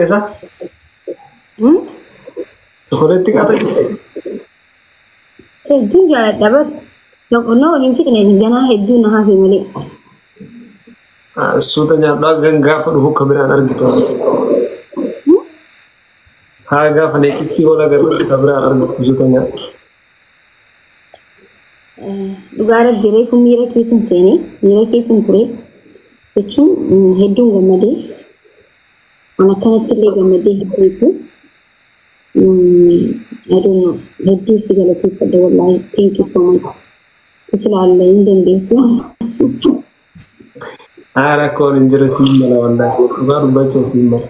Esa? Chocolate kata gitu. Hedduu jaaladha bar. Noqonnoo hin fixne ganaa hedduu na hafe malee. Suuta nyaadhaa gaafa dhufu kameraan argitu. Haa gaafa neekistii oola garuu kameraan argitu suuta nyaadhaa. Dhugaa rabbi reefu miira keessan seenee miira keessan ture jechuun hedduun gammadee an akkanatti illee gammadee hedduutu I don't know hedduu si galateeffadha wallaahi thank you so much. Isilaalle hin dandeessu. Rakkoon hin jiru siin mala wallaahi dhugaa dubbachuuf siin mala.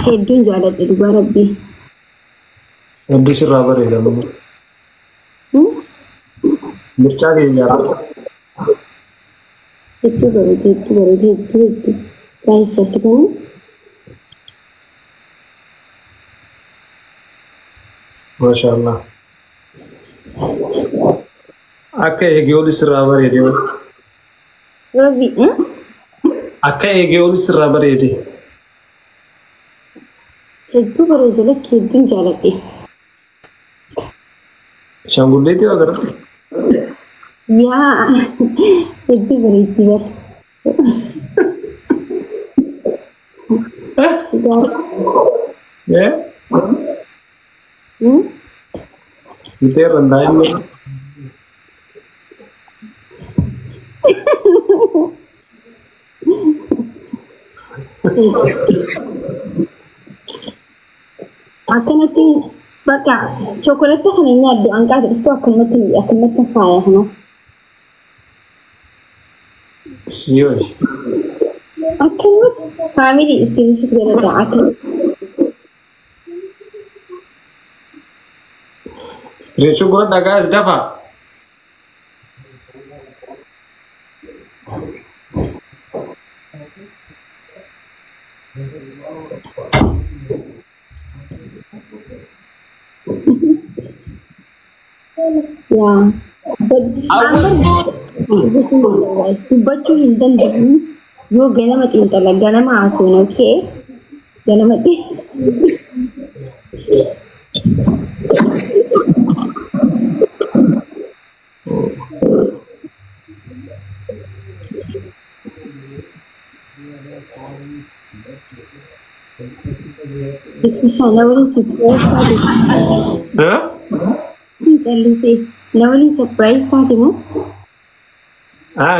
Hedduun jaaladha dhugaa rabbi. Hedduu sirraa bareedamu. Mirchaa keenyaa hedduu bareedee baay'isatti kan maashaallah akka eegee ol sirraa bareedee rabbi akka eegee ol sirraa bareedee hedduu bareedee lakki hedduun jaaladhe shaangulleetii agarra yaa hedduu bareeddi bar Kita rendahin lo. Akkanatti bakka chokolate kana nyaaddu hanqaata dhuftu akkanatti faaya kana. Siyoon. Akkanatti family iskiriishit godhata akkanatti. Spiritual godha guys dafa. Yeah. Dubbachuu hin dandeenyu yoo ganama xiinxala ganama haasofna okay ganama Nawali surprise taate mo?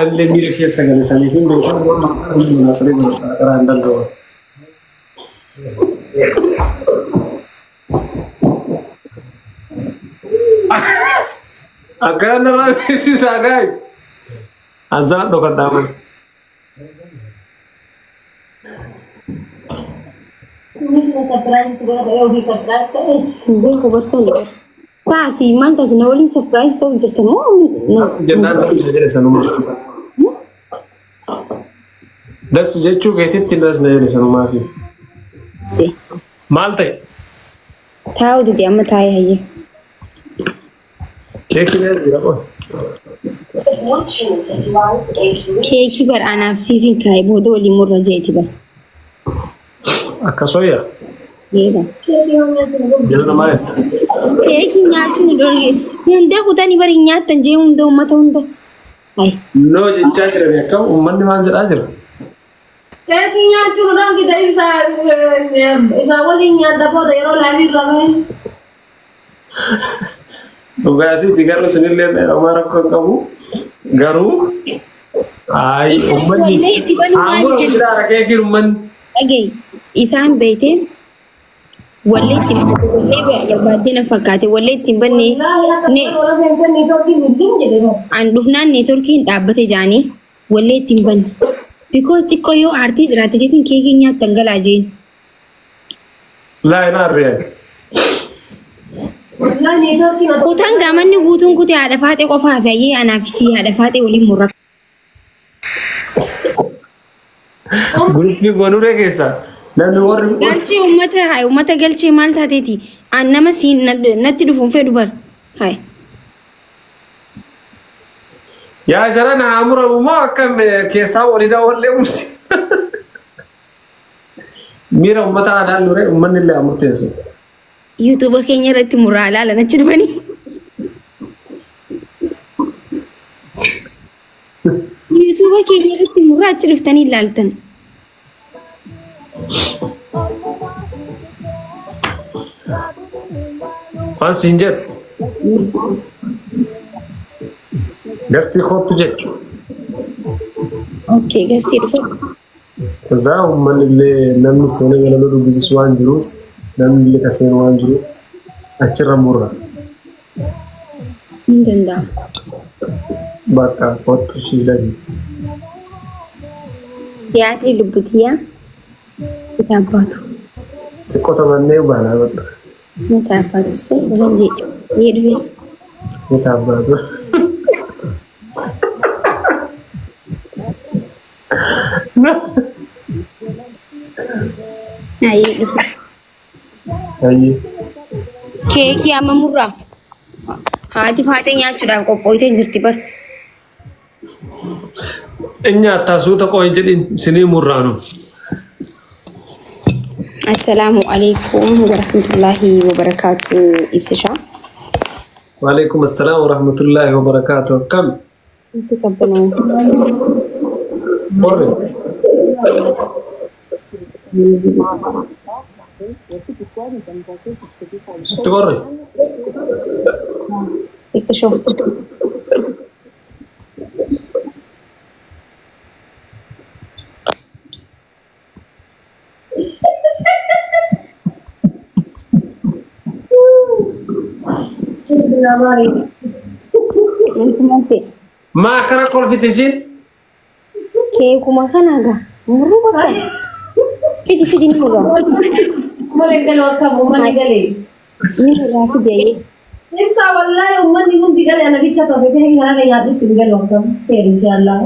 Illee miira keessa galanii fi beekamu asirrii karaan danda'u. Akkana narraa beeksisaa guys. Azaan dhokadhaaman. Surprise godhata yoo di surprise ta'e beeku barsan saati maal taate na waliin surprise ta'u jirta moo Jennaan das jedhe sanuma. Das jechuu keetitti das na jedhe sanumaa fi. Maal ta'e? taa'u didi amma taa'ee hayyee. Keekii na jira qo. Keekii bar anaaf siifin kaa'ee booda waliin murra jeeti bar. Akkasooyya. Yeedha. Jala namaa jedha. Keekii nyaachuun dhorge hundee kutanii bari nyaattan jee hunda uummata hunda. Noo jechaa jira beekam uummanni maal jedhaa jira. Keekii nyaachuun dhorge ta'e isaa waliin nyaata booda yeroo laafii irra bahe. Dhugaasii fi garuu sinillee homaa rakkoo qabu garuu uummanni haamura guddaadha keekiin uummanni. Dhagee isaan beekte wallee itti wallee barbaadde na fakkaate wallee itti banne an dhufnaan neetworkiin dhaabbate jaanii wallee itti banne because xiqqoo yoo aartii jiraate jeetiin keekii nyaattan galaa jeen. Laa inaa re'een. Kutaan gaamanni guutuun kutee haadha faatee qofaa fi ayyee anaaf si haadha faatee waliin murra. Gurufii goonuree keessa namni warri Galchee uummata galchee maal taateeti an nama si natti dhufuun fedhu bar hayi. yaa jaran haamura moo akkam keessaa walidhaa wallee murti. Mira ummata aadaa lure ummanni illee amurteessu. YouTube keenya irratti muraa ilaalan achi dhufanii. YouTube keenya irratti muraa achi dhuftanii ilaaltan. Waan siin jedhu. Gasti kootu jedhu. Okay, gasti dhufe. Kazaa ummanni illee namni seenaa galaloo dubbisisu waan jiruus namni illee kaseen waan jiru achirra murra. Hin danda'amu. Bakka kootu shiilagi. Tiyaatii lubbutiyaa. Kitaabbaatu. Xiqqoo taphannee baanaa godha. Kitaabbaatu se waan jedhu. Jedhu. Kitaabbaatu. Ayi dhufe. Ayi. Keekii amma murraa. Haati faatee nyaachuudhaaf qophooytee jirti bar. Nyaattaa suuta qooyi jedhin isinii murraanu. Assalaamu alaikum warahmatullahi wabarakatuh ibsishaa. Waalaikum assalaam warahmatullahi wabarakatuh. Kam? Inti qabbanaa. Morre. Sitti korre. Ikka shoo. Maa kana kolfitisiin? Keekuma kanaagaa. Muruu bakka. Fidi ni murraa. Malee galoo akka uummanni galee. Ni murraa fidee. Ibsa wallahi uummanni kun bigalee ana bicha ta'e ta'e kana yaadu ittiin galoo akka seeru inshallah.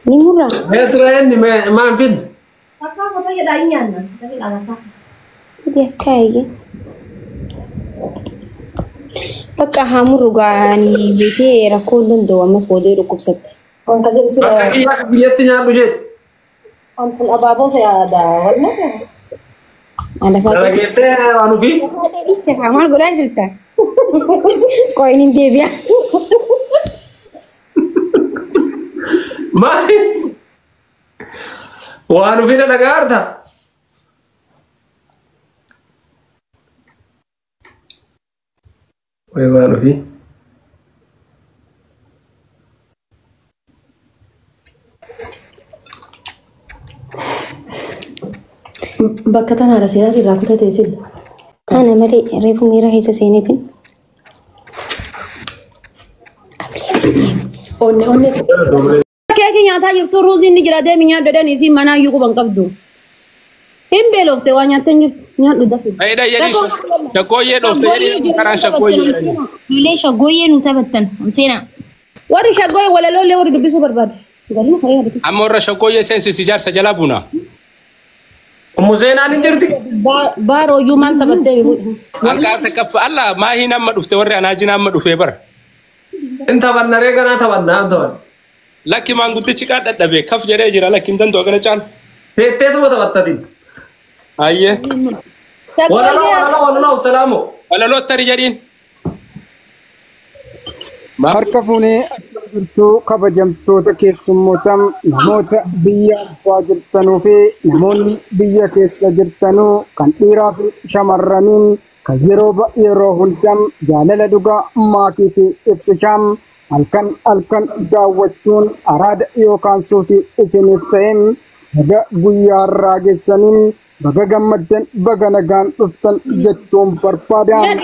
Ni murraa. Mee tureen maan fin? Akka kota jedhaa nyaanna. Tapi laata. Fidee as kaayee. Bakka hamuru gaanii beekee rakkoo danda'u ammas boodee dhukkubsatte. Wanta jedhu Bakka kiyyaa biyyatti nyaadhu jedhu. wanta abaaboo sayada warna. Dalageettee waan ofii? Dhiisse maal godhaa jirta? Qoyin hin deebi'a. Maali? Waan ofii na dhagaarta? Way waan ofii? Bakka tanaa seenaa irraa kutatee sirri. Ana malee reefu miira keessa seeneetiin. Onne. Keeki nyaataa jirtu ruuziin ni jira deemi nyaadadanii si mana iyyuu quban qabdu. Hin beelofte waa nyaattee jirtu nyaadhu dafi. Aida yeri shakoye dofte yeri karan shakoye. Ijoollee shaggooyyee nu taphattan seenaa. Warri shaggooye walaloolee warri dubbisuu barbaadu. Galii kare yaadatu. Amorra shakoye sensi sijar sajala buna. Museenaan hin jirti? Baaroo iyyuu maal taphattee bibu. Alkaata kaffa alla maahi namma dhufte warri anaaji namma dhufe bar. In taphanna reeganaa taphannaa ta'an. Lakki maanguddichi kaa dadhabe kaf jedhee jira lakki hin danda'u kana caal. Teetteetuma taphattati. Ayye. Walaloo salaamu. Walaloo tari jedhiin. Harka fuunee jirtuu kabajamtoota keessummootam namoota biyya alfaa jirtanuu fi namoonni biyya keessa jirtanuu kan dhiiraa fi shamarraniin kan yeroo hundam jaalala dhugaa maakii fi ibsishaam halkan daawwachuun araada yookaan suusii isiniif ta'een baga guyyaa irraa geessaniin baga gammaddan baga nagaan dhuftan jechuun barbaadaan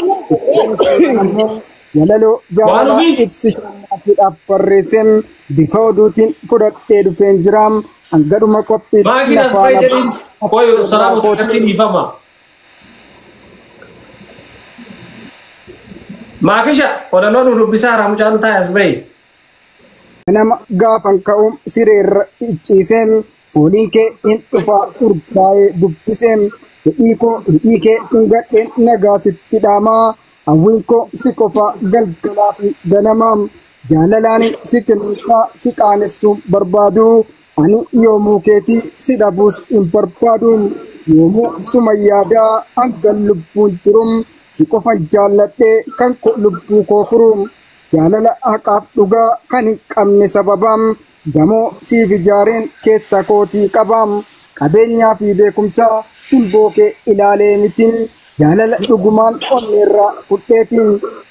walaloo jaalala ibsishaaf barreesseen bifa oduutiin fudhadhee dhufeen jiraam hangadhuma qophii Maakisha walaloo nu dubbisaa ramucaan taa'as bahi. Nama gaafan ka'uum sireerra icciiseen fooliin kee hin dhufaa urgaa'ee dubbiseen hidhii kee hingadheen nagaa sitti dhaamaa hawwiin koo si qofa galgalaa fi ganamaa jaalalaan si kennisaa si qaanessuun barbaadu ani yoomuu keetii si dhabuus hin barbaaduun yoomuu suma yaadaa hangan lubbuun jirum si qofan jaalladhee kan ko lubbuu koo furum jaalala haqaaf dhugaa kan hin qabne sababam gamoo siif ijaareen keessa kootii qabam qabeenyaa fi beekumsaa simboo kee ilaalee mitiin jaalala dhugumaan onneerraa fudheetiin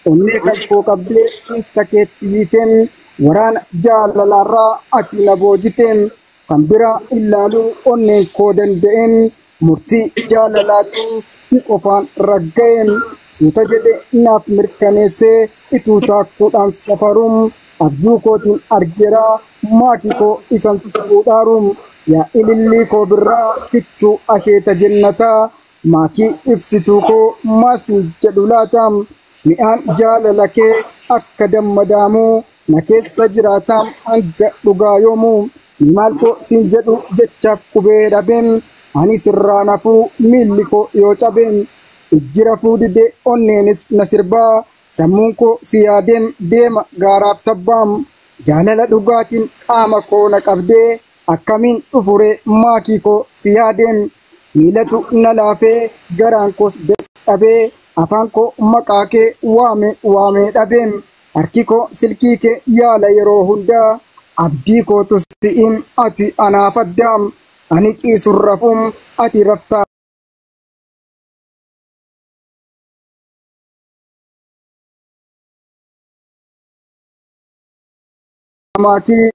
onnee kan koo qabdee keessa keetti hiiteen waraana jaalalaarraa ati na boojiteen kan bira ilaaluu onneen koo danda'een murtii jaalalaatu si qofaan ragga'een suuta jedhe naaf mirkaneessee ituu taakkuudhaan safaruun abjuu kootiin argeeraa maakii koo isan fuudhaaruun yaa ilillii koo birraa kichuu asheeta jennataa maakii ibsituu koo maasii jedhu laatam mi'aan jaalala kee akka dammadaamu na keessa jiraatam hanga dhugaa yoomuu maal koo siin jedhu jechaaf qubee dhabeen ani sirraa nafuu miilli koo yoo cabeen ijjira fuudide onneenis na sirbaa sammuun koo si yaadeen deema gaaraaf tabbaam jaalala dhugaatiin qaama koo na qabdee akkamiin dhufure maakii koo si yaadeen miilatu na laafee garaan koos dadhabee afaan koo maqaa kee waamee dhabeen harki koo silkii kee yaala yeroo hundaa abdii kootu si'in ati anaaf addaam ani ciisun rafuun ati raftaa maakii